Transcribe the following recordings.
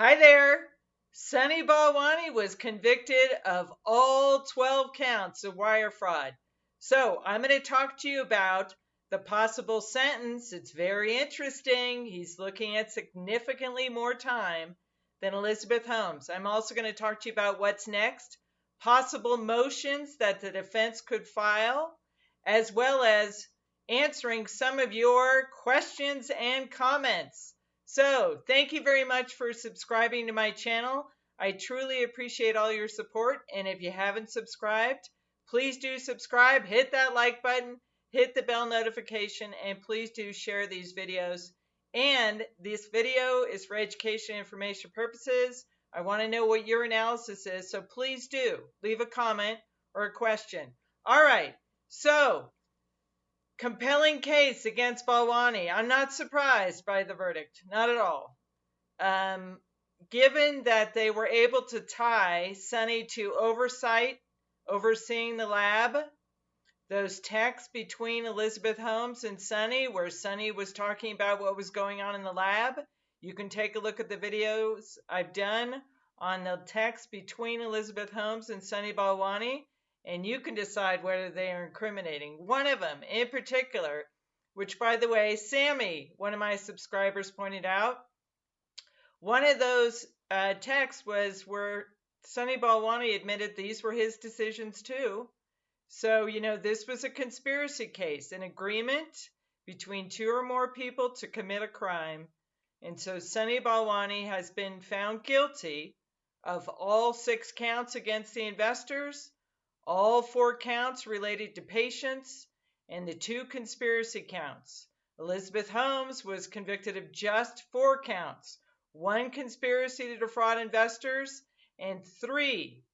Hi there. Sonny Balwani was convicted of all 12 counts of wire fraud. So I'm going to talk to you about the possible sentence. It's very interesting. He's looking at significantly more time than Elizabeth Holmes. I'm also going to talk to you about what's next, possible motions that the defense could file, as well as answering some of your questions and comments. So, thank you very much for subscribing to my channel. I truly appreciate all your support. And if you haven't subscribed, please do subscribe, hit that like button, hit the bell notification, and please do share these videos. And this video is for education and information purposes. I want to know what your analysis is, so please do leave a comment or a question. All right, so compelling case against Balwani. I'm not surprised by the verdict, not at all. Given that they were able to tie Sonny to overseeing the lab, those texts between Elizabeth Holmes and Sonny, where Sonny was talking about what was going on in the lab, you can take a look at the videos I've done on the text between Elizabeth Holmes and Sonny Balwani, and you can decide whether they are incriminating. One of them in particular, which, by the way, Sammy, one of my subscribers, pointed out, one of those texts was where Sonny Balwani admitted these were his decisions too. So, this was a conspiracy case, an agreement between two or more people to commit a crime. And so Sonny Balwani has been found guilty of all 6 counts against the investors, all 4 counts related to patients, and the 2 conspiracy counts. Elizabeth Holmes was convicted of just 4 counts, 1 conspiracy to defraud investors, and 3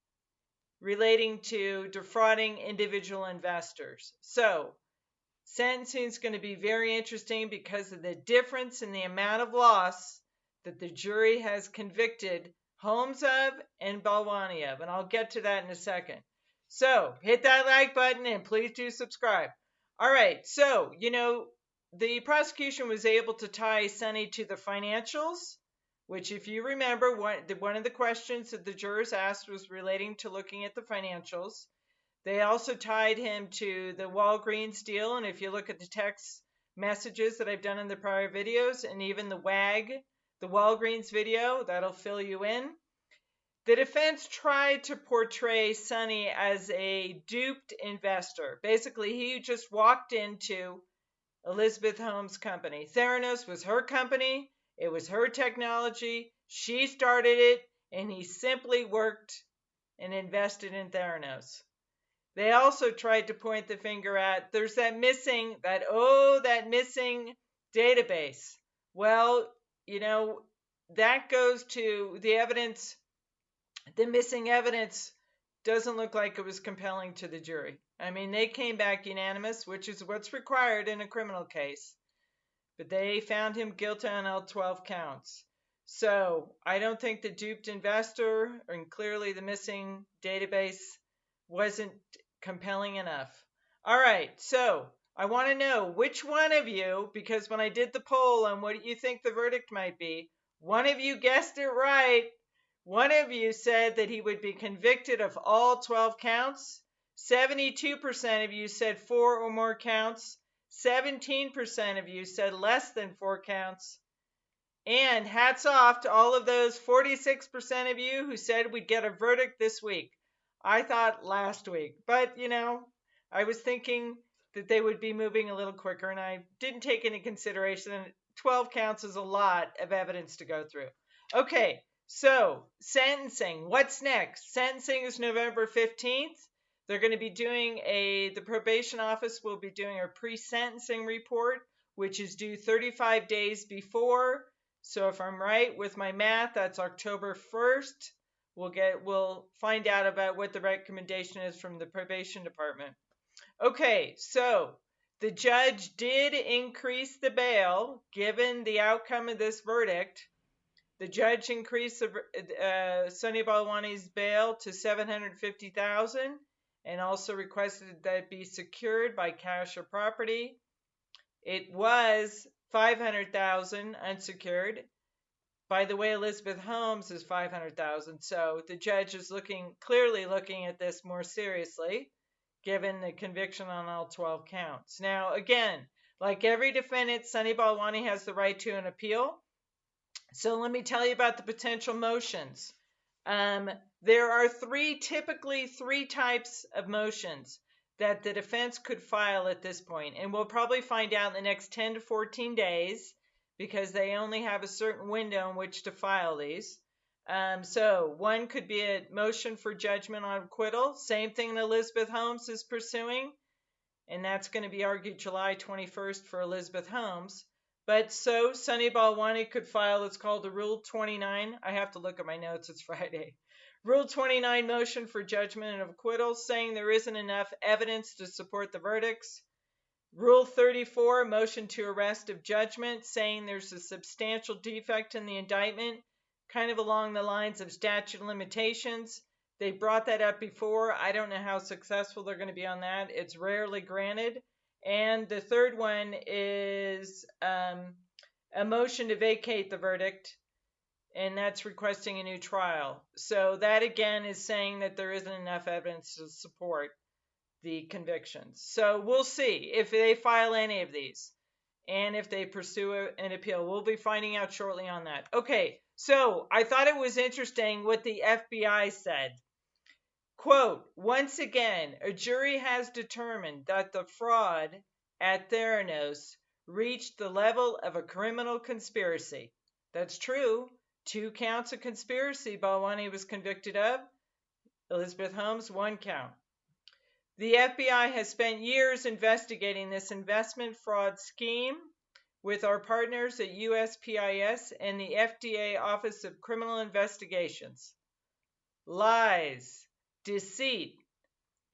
relating to defrauding individual investors. So, sentencing is going to be very interesting because of the difference in the amount of loss that the jury has convicted Holmes of and Balwani of. And I'll get to that in a second. So, hit that like button and please do subscribe. All right, so, the prosecution was able to tie Sonny to the financials, which, if you remember, one of the questions that the jurors asked was relating to looking at the financials. They also tied him to the Walgreens deal, and if you look at the text messages that I've done in the prior videos, and even the the Walgreens video, that'll fill you in. The defense tried to portray Sonny as a duped investor. Basically, he just walked into Elizabeth Holmes' company. Theranos was her company. It was her technology. She started it, and he simply worked and invested in Theranos. They also tried to point the finger at there's that missing database. Well, that goes to the evidence. The missing evidence doesn't look like it was compelling to the jury. I mean, they came back unanimous, which is what's required in a criminal case. But they found him guilty on all 12 counts. So I don't think the duped investor, and clearly the missing database, wasn't compelling enough. All right, so I want to know which one of you, because when I did the poll on what you think the verdict might be, one of you guessed it right. One of you said that he would be convicted of all 12 counts. 72% of you said 4 or more counts. 17% of you said less than 4 counts. And hats off to all of those 46% of you who said we'd get a verdict this week. I thought last week, but I was thinking that they would be moving a little quicker, and I didn't take into consideration that 12 counts is a lot of evidence to go through. Okay, so sentencing. What's next? Sentencing is November 15th. They're going to be doing the probation office will be doing a pre-sentencing report, which is due 35 days before. So if I'm right with my math, that's October 1st. We'll find out about what the recommendation is from the probation department. Okay, so the judge did increase the bail given the outcome of this verdict. The judge increased Sonny Balwani's bail to $750,000 and also requested that it be secured by cash or property. It was $500,000 unsecured. By the way, Elizabeth Holmes is 500,000. So the judge is clearly looking at this more seriously, given the conviction on all 12 counts. Now, again, like every defendant, Sonny Balwani has the right to an appeal. So let me tell you about the potential motions. There are typically three types of motions that the defense could file at this point, and we'll probably find out in the next 10 to 14 days because they only have a certain window in which to file these. So one could be a motion for judgment on acquittal, same thing that Elizabeth Holmes is pursuing, and that's going to be argued July 21st for Elizabeth Holmes. But so Sonny Balwani could file, it's called the Rule 29. I have to look at my notes, it's Friday. Rule 29 motion for judgment of acquittal, saying there isn't enough evidence to support the verdicts. Rule 34, motion to arrest of judgment, saying there's a substantial defect in the indictment, kind of along the lines of statute of limitations. They brought that up before. I don't know how successful they're going to be on that. It's rarely granted. And the third one is a motion to vacate the verdict, and that's requesting a new trial. So that again is saying that there isn't enough evidence to support the convictions. So we'll see if they file any of these and if they pursue an appeal. We'll be finding out shortly on that. Okay, so I thought it was interesting what the FBI said. Quote, once again, a jury has determined that the fraud at Theranos reached the level of a criminal conspiracy. That's true. 2 counts of conspiracy Balwani was convicted of. Elizabeth Holmes, 1 count. The FBI has spent years investigating this investment fraud scheme with our partners at USPIS and the FDA Office of Criminal Investigations. Lies, deceit,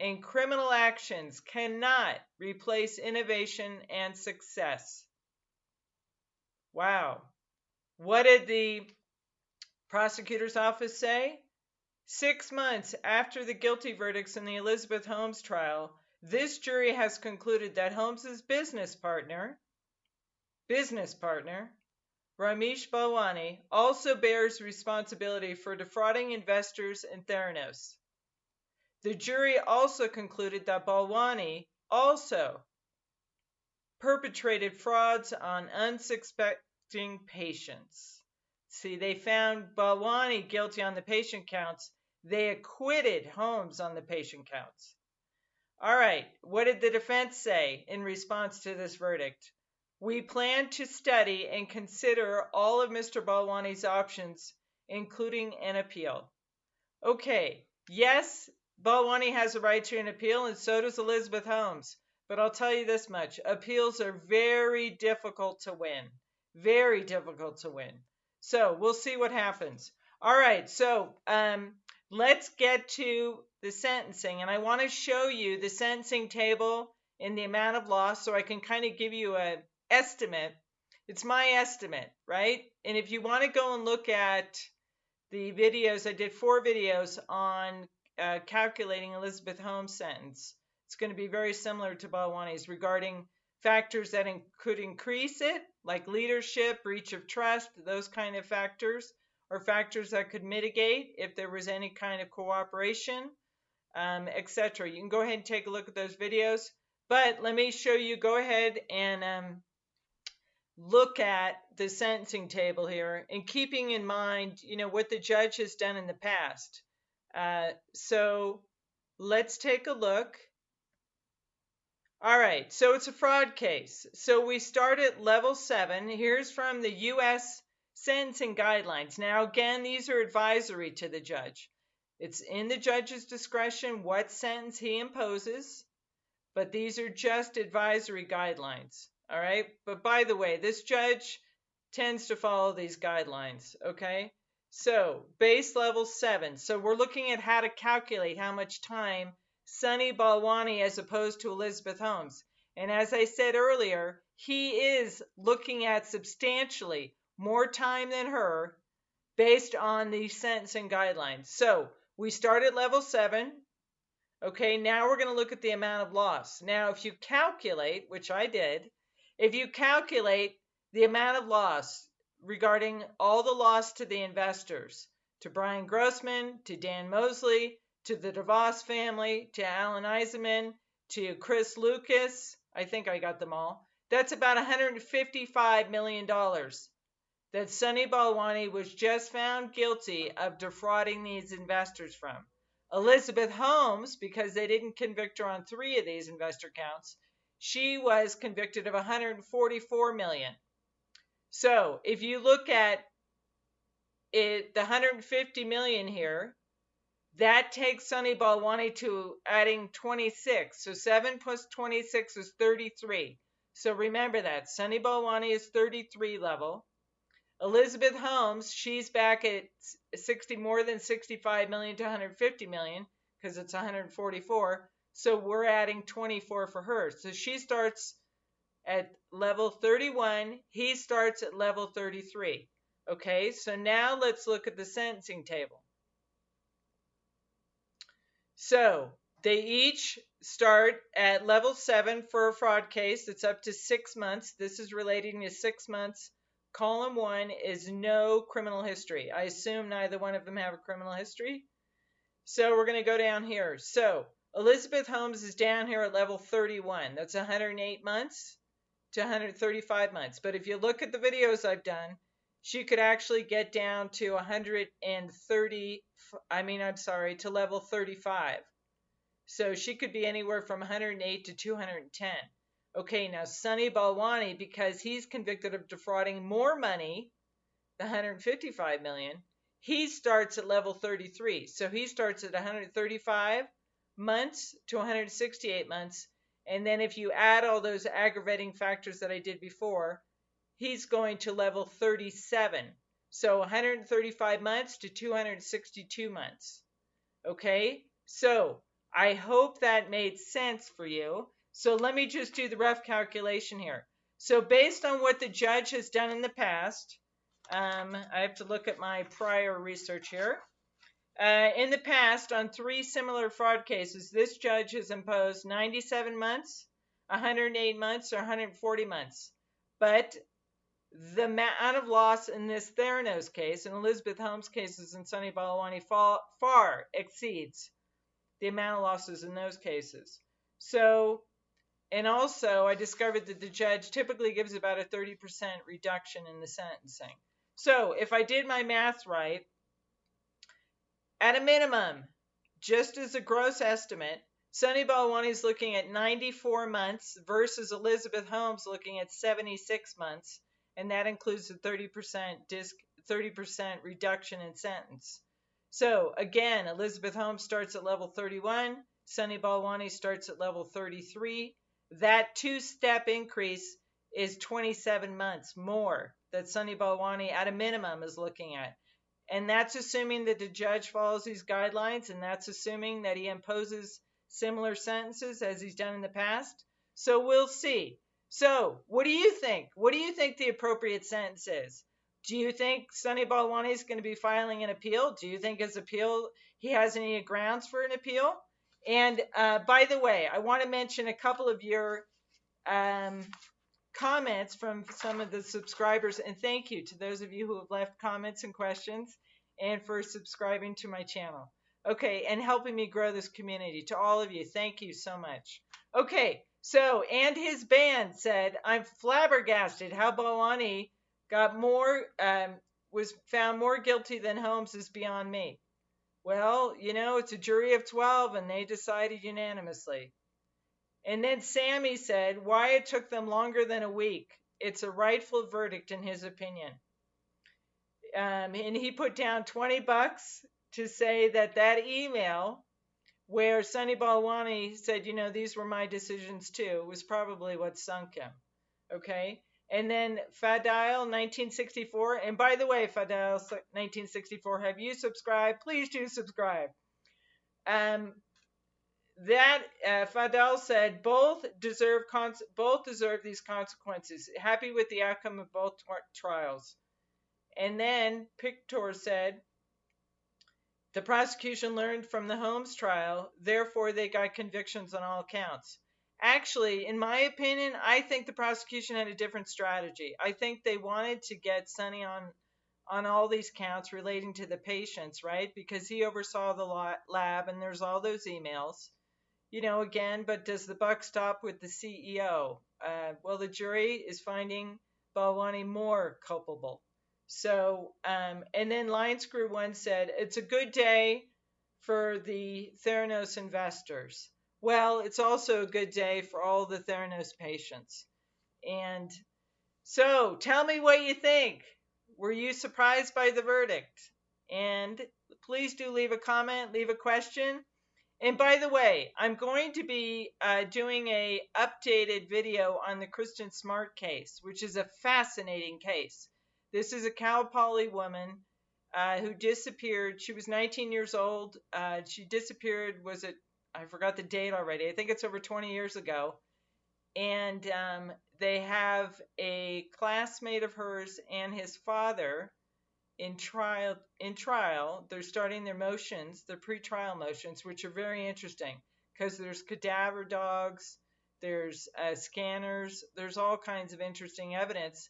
and criminal actions cannot replace innovation and success. Wow. What did the prosecutor's office say? 6 months after the guilty verdicts in the Elizabeth Holmes trial, this jury has concluded that Holmes's business partner, Ramesh Balwani, also bears responsibility for defrauding investors in Theranos. The jury also concluded that Balwani also perpetrated frauds on unsuspecting patients. See, they found Balwani guilty on the patient counts. They acquitted Holmes on the patient counts. All right, what did the defense say in response to this verdict? We plan to study and consider all of Mr. Balwani's options, including an appeal. Okay, yes, Balwani has a right to an appeal, and so does Elizabeth Holmes. But I'll tell you this much. Appeals are very difficult to win. Very difficult to win. So we'll see what happens. All right, so let's get to the sentencing. And I want to show you the sentencing table and the amount of loss so I can kind of give you an estimate. It's my estimate, right? And if you want to go and look at the videos, I did 4 videos on calculating Elizabeth Holmes' sentence. It's going to be very similar to Balwani's regarding factors that could increase it, like leadership, breach of trust, those kind of factors, or factors that could mitigate if there was any kind of cooperation, etc. You can go ahead and take a look at those videos. But let me show you, go ahead and look at the sentencing table here, and keeping in mind, what the judge has done in the past. So let's take a look. All right, so it's a fraud case. So we start at level 7. Here's from the U.S. sentencing guidelines. Now, again, these are advisory to the judge. It's in the judge's discretion what sentence he imposes, but these are just advisory guidelines. All right, but by the way, this judge tends to follow these guidelines, okay? So, base level 7. So we're looking at how to calculate how much time Sonny Balwani as opposed to Elizabeth Holmes. And as I said earlier, he is looking at substantially more time than her based on the sentencing guidelines. So we start at level 7. Okay, now we're going to look at the amount of loss. Now, if you calculate, which I did, if you calculate the amount of loss regarding all the loss to the investors, to Brian Grossman, to Dan Mosley, to the DeVos family, to Alan Eisenman, to Chris Lucas. I think I got them all. That's about $155 million that Sonny Balwani was just found guilty of defrauding these investors from. Elizabeth Holmes, because they didn't convict her on 3 of these investor counts, she was convicted of $144 million. So if you look at it, the $150 million here, that takes Sonny Balwani to adding 26. So 7 plus 26 is 33. So remember that. Sonny Balwani is 33 level. Elizabeth Holmes, she's back at 60, more than 65 million to 150 million because it's 144. So we're adding 24 for her. So she starts at level 31. He starts at level 33. Okay, so now let's look at the sentencing table. So they each start at level 7 for a fraud case. It's up to 6 months. This is relating to 6 months. Column 1 is no criminal history. I assume neither one of them have a criminal history. So we're going to go down here. So Elizabeth Holmes is down here at level 31. That's 108 months to 135 months. But if you look at the videos I've done, she could actually get down to 130, to level 35. So she could be anywhere from 108 to 210. Okay, now Sonny Balwani, because he's convicted of defrauding more money, the 155 million, he starts at level 33. So he starts at 135 months to 168 months. And then if you add all those aggravating factors that I did before, he's going to level 37. So 135 months to 262 months. Okay, so I hope that made sense for you. So let me just do the rough calculation here. So based on what the judge has done in the past, I have to look at my prior research here. In the past, on 3 similar fraud cases, this judge has imposed 97 months, 108 months, or 140 months. But the amount of loss in this Theranos case and Elizabeth Holmes cases and Sonny Balwani far exceeds the amount of losses in those cases. So, and also I discovered that the judge typically gives about a 30% reduction in the sentencing. So if I did my math right, at a minimum, just as a gross estimate, Sonny Balwani is looking at 94 months versus Elizabeth Holmes looking at 76 months, and that includes a 30% reduction in sentence. So again, Elizabeth Holmes starts at level 31, Sonny Balwani starts at level 33. That 2-step increase is 27 months more that Sonny Balwani at a minimum is looking at. And that's assuming that the judge follows these guidelines, and that's assuming that he imposes similar sentences as he's done in the past. So we'll see. So what do you think? What do you think the appropriate sentence is? Do you think Sonny Balwani is going to be filing an appeal? Do you think his appeal, he has any grounds for an appeal? And by the way, I want to mention a couple of your comments from some of the subscribers, and thank you to those of you who have left comments and questions and for subscribing to my channel. Okay, and helping me grow this community. To all of you, thank you so much. Okay, so, and his band said, I'm flabbergasted how Balwani got more, was found more guilty than Holmes is beyond me. Well, you know, it's a jury of 12 and they decided unanimously. And then Sammy said, why it took them longer than a week. It's a rightful verdict in his opinion. And he put down $20 to say that that email where Sonny Balwani said, you know, these were my decisions too, was probably what sunk him. Okay. And then Fadile 1964. And by the way, Fadile 1964, have you subscribed? Please do subscribe. Fadel said both deserve these consequences. Happy with the outcome of both trials. And then Pictor said the prosecution learned from the Holmes trial, therefore they got convictions on all counts. Actually, in my opinion, I think the prosecution had a different strategy. I think they wanted to get Sonny on all these counts relating to the patients, right? Because he oversaw the lab and there's all those emails. Again, but does the buck stop with the CEO? Well, the jury is finding Balwani more culpable. So, and then Line Screw One said, it's a good day for the Theranos investors. Well, it's also a good day for all the Theranos patients. And so tell me what you think. Were you surprised by the verdict? And please do leave a comment, leave a question. And by the way, I'm going to be doing a updated video on the Kristen Smart case, which is a fascinating case. This is a Cal Poly woman who disappeared. She was 19 years old. She disappeared, I forgot the date already. I think it's over 20 years ago. And they have a classmate of hers and his father in trial. They're starting their motions, their pretrial motions, which are very interesting because there's cadaver dogs, there's scanners, there's all kinds of interesting evidence,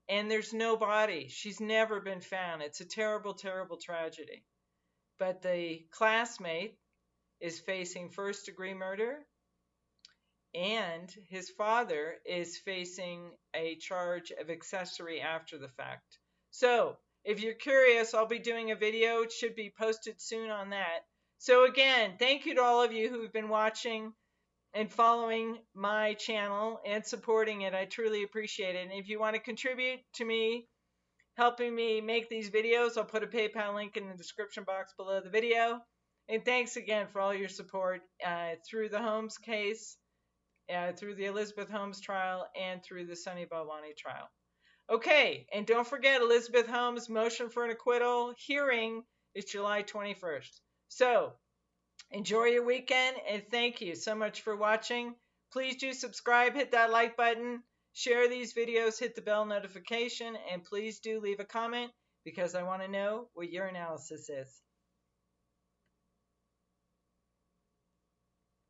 and there's no body. She's never been found. It's a terrible, terrible tragedy. But the classmate is facing first-degree murder, and his father is facing a charge of accessory after the fact. So, if you're curious, I'll be doing a video. It should be posted soon on that. So again, thank you to all of you who've been watching and following my channel and supporting it. I truly appreciate it. And if you want to contribute to me, helping me make these videos, I'll put a PayPal link in the description box below the video. And thanks again for all your support through the Holmes case, through the Elizabeth Holmes trial, and through the Sonny Balwani trial. Okay, and don't forget Elizabeth Holmes' motion for an acquittal hearing is July 21st. So, enjoy your weekend, and thank you so much for watching. Please do subscribe, hit that like button, share these videos, hit the bell notification, and please do leave a comment because I want to know what your analysis is.